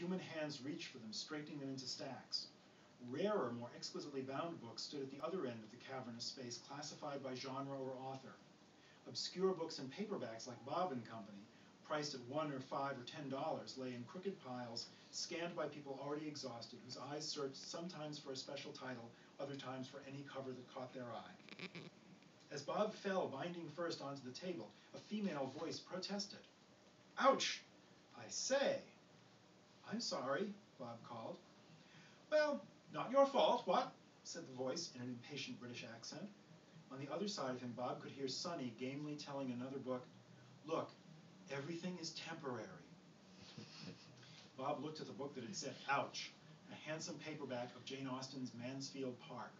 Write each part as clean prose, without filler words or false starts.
Human hands reached for them, straightening them into stacks. Rarer, more exquisitely bound books stood at the other end of the cavernous space, classified by genre or author. Obscure books and paperbacks like Bob and Company, priced at $1 or $5 or $10, lay in crooked piles, scanned by people already exhausted, whose eyes searched sometimes for a special title, other times for any cover that caught their eye. As Bob fell, binding first, onto the table, a female voice protested. "Ouch! I say!" "I'm sorry," Bob called. "Well, not your fault, what?" said the voice in an impatient British accent. On the other side of him, Bob could hear Sonny gamely telling another book, "Look, everything is temporary." Bob looked at the book that had said, "Ouch," a handsome paperback of Jane Austen's Mansfield Park.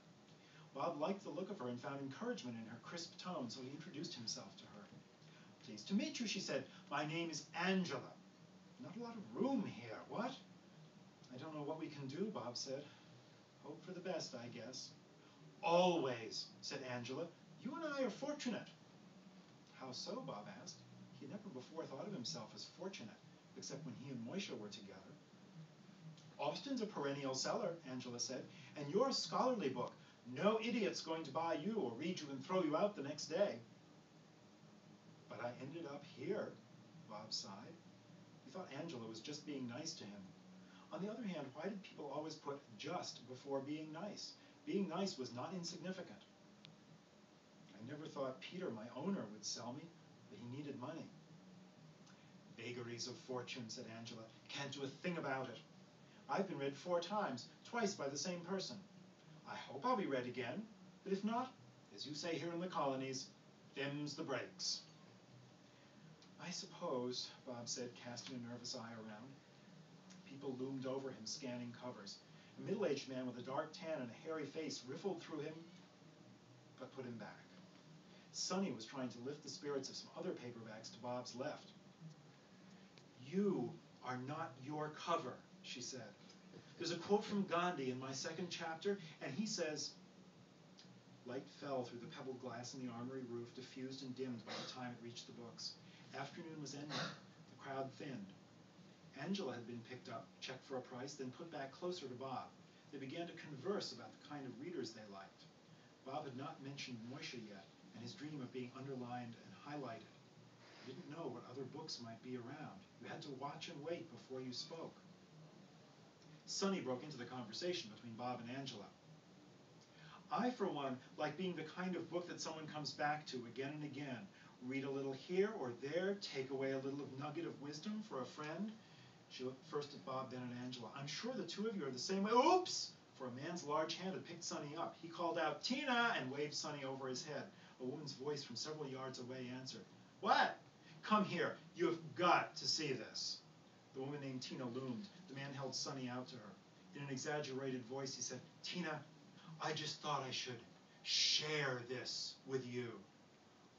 Bob liked the look of her and found encouragement in her crisp tone, so he introduced himself to her. "Pleased to meet you," she said. "My name is Angela." "Not a lot of room here, what?" "I don't know what we can do," Bob said. "Hope for the best, I guess." "Always," said Angela. "You and I are fortunate." "How so?" Bob asked. He had never before thought of himself as fortunate, except when he and Moisha were together. "Austen's a perennial seller," Angela said, "and you're a scholarly book. No idiot's going to buy you or read you and throw you out the next day." "But I ended up here," Bob sighed. He thought Angela was just being nice to him. On the other hand, why did people always put "just" before being nice? Being nice was not insignificant. "I never thought Peter, my owner, would sell me, but he needed money." "Vagaries of fortune," said Angela. "Can't do a thing about it. I've been read 4 times, twice by the same person. I hope I'll be read again, but if not, as you say here in the colonies, them's the breaks." "I suppose," Bob said, casting a nervous eye around. People loomed over him, scanning covers. A middle-aged man with a dark tan and a hairy face riffled through him, but put him back. Sonny was trying to lift the spirits of some other paperbacks to Bob's left. "You are not your cover," she said. "There's a quote from Gandhi in my 2nd chapter, and he says..." Light fell through the pebbled glass in the armory roof, diffused and dimmed by the time it reached the books. Afternoon was ending. The crowd thinned. Angela had been picked up, checked for a price, then put back closer to Bob. They began to converse about the kind of readers they liked. Bob had not mentioned Moisha yet, and his dream of being underlined and highlighted. You didn't know what other books might be around. You had to watch and wait before you spoke. Sonny broke into the conversation between Bob and Angela. "I, for one, like being the kind of book that someone comes back to again and again. Read a little here or there, take away a little nugget of wisdom for a friend." She looked first at Bob, then at Angela. "I'm sure the two of you are the same way." Oops! For a man's large hand had picked Sonny up. He called out, "Tina!" and waved Sonny over his head. A woman's voice from several yards away answered. "What?" "Come here. You have got to see this." The woman named Tina loomed. The man held Sonny out to her. In an exaggerated voice, he said, "Tina, I just thought I should share this with you."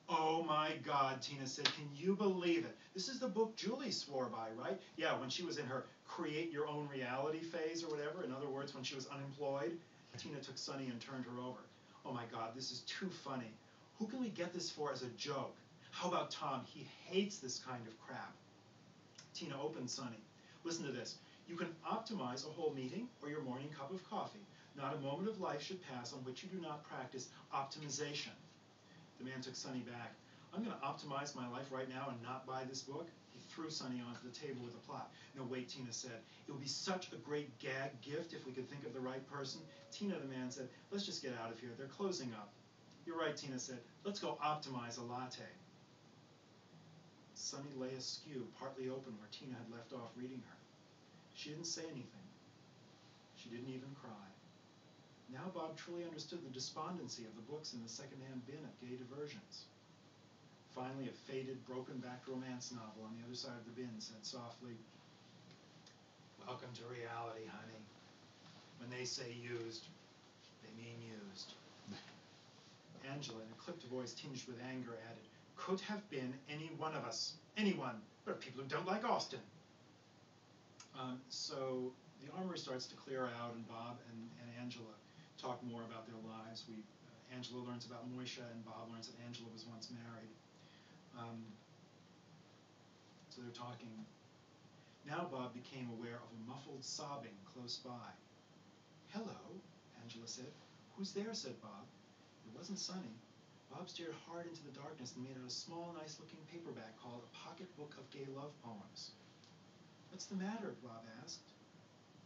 "Oh my God," Tina said. "Can you believe it? This is the book Julie swore by, right?" "Yeah, when she was in her create your own reality phase or whatever. In other words, when she was unemployed." Tina took Sonny and turned her over. "Oh my God, this is too funny. Who can we get this for as a joke? How about Tom? He hates this kind of crap." Tina opened Sonny. "Listen to this. You can optimize a whole meeting or your morning cup of coffee. Not a moment of life should pass on which you do not practice optimization." The man took Sonny back. "I'm going to optimize my life right now and not buy this book." He threw Sonny onto the table with a plot. "No, wait," Tina said. "It would be such a great gag gift if we could think of the right person." "Tina," the man said, "let's just get out of here. They're closing up." "You're right," Tina said. "Let's go optimize a latte." Sonny lay askew, partly open where Tina had left off reading her. She didn't say anything. She didn't even cry. Now Bob truly understood the despondency of the books in the second-hand bin at Gay Diversions. Finally, a faded, broken-backed romance novel on the other side of the bin said softly, "Welcome to reality, honey. When they say used, they mean used." Angela, in a clipped voice tinged with anger, added, "Could have been any one of us. Anyone. But people who don't like Austen." So the armory starts to clear out, and Bob and Angela talk more about their lives. Angela learns about Moisha, and Bob learns that Angela was once married. So they're talking. Now Bob became aware of a muffled sobbing close by. "Hello," Angela said. "Who's there?" said Bob. It wasn't Sonny. Bob stared hard into the darkness and made out a small, nice-looking paperback called A Pocket Book of Gay Love Poems. "What's the matter?" Bob asked.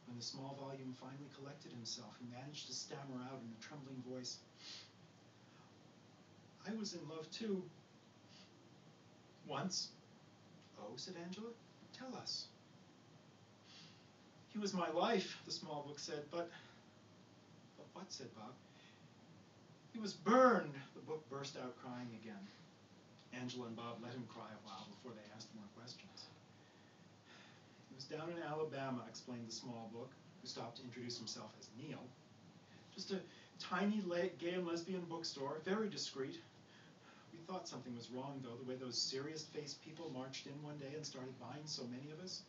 When the small volume finally collected himself, he managed to stammer out in a trembling voice, "I was in love too. Once." "Oh," said Angela. "Tell us." "He was my life," the small book said, but what?" said Bob. "He was burned." The book burst out crying again. Angela and Bob let him cry a while before they asked more questions. "It was down in Alabama," explained the small book, who stopped to introduce himself as Neil. "Just a tiny gay and lesbian bookstore, very discreet. We thought something was wrong, though, the way those serious-faced people marched in one day and started buying so many of us.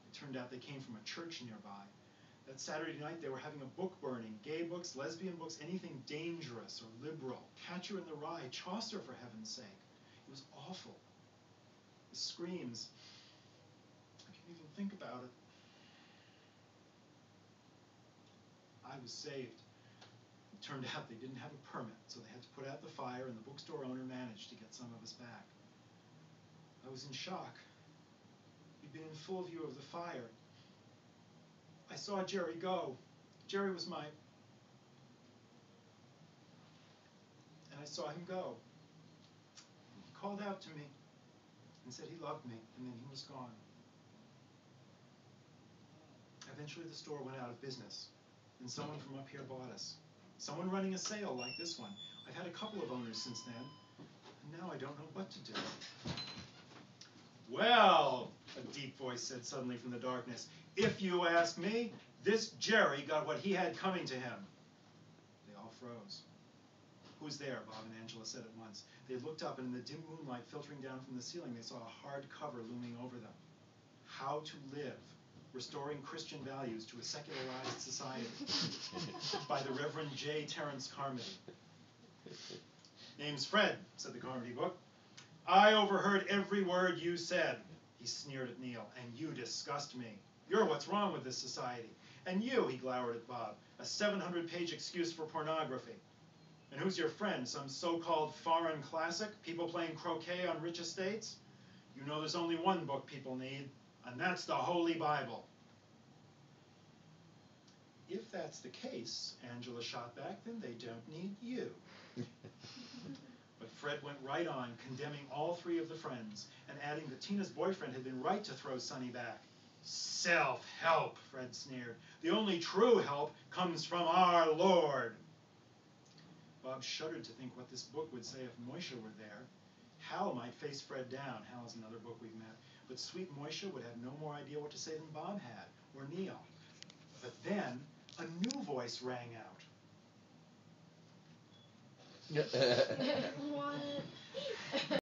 It turned out they came from a church nearby. That Saturday night they were having a book burning, gay books, lesbian books, anything dangerous or liberal. Catcher in the Rye, Chaucer, for heaven's sake. It was awful. The screams. I can't even think about it. I was saved. It turned out they didn't have a permit, so they had to put out the fire, and the bookstore owner managed to get some of us back. I was in shock. We'd been in full view of the fire. I saw Jerry go. Jerry was my... And I saw him go. He called out to me and said he loved me, and then he was gone. Eventually the store went out of business, and someone from up here bought us. Someone running a sale like this one. I've had a couple of owners since then, and now I don't know what to do." "Well," a deep voice said suddenly from the darkness, "if you ask me, this Jerry got what he had coming to him." They all froze. "Who's there?" Bob and Angela said at once. They looked up, and in the dim moonlight filtering down from the ceiling, they saw a hard cover looming over them. "How to Live, Restoring Christian Values to a Secularized Society," by the Reverend J. Terence Carmody. "Name's Fred," said the Carmody book. "I overheard every word you said," he sneered at Neil, "and you disgust me. You're what's wrong with this society. And you," he glowered at Bob, "a 700-page excuse for pornography. And who's your friend, some so-called foreign classic, people playing croquet on rich estates? You know there's only one book people need, and that's the Holy Bible." "If that's the case," Angela shot back, "then they don't need you." But Fred went right on, condemning all three of the friends, and adding that Tina's boyfriend had been right to throw Sonny back. "Self-help," Fred sneered. "The only true help comes from our Lord." Bob shuddered to think what this book would say if Moisha were there. Hal might face Fred down. Hal is another book we've met. But sweet Moisha would have no more idea what to say than Bob had, or Neil. But then a new voice rang out. What?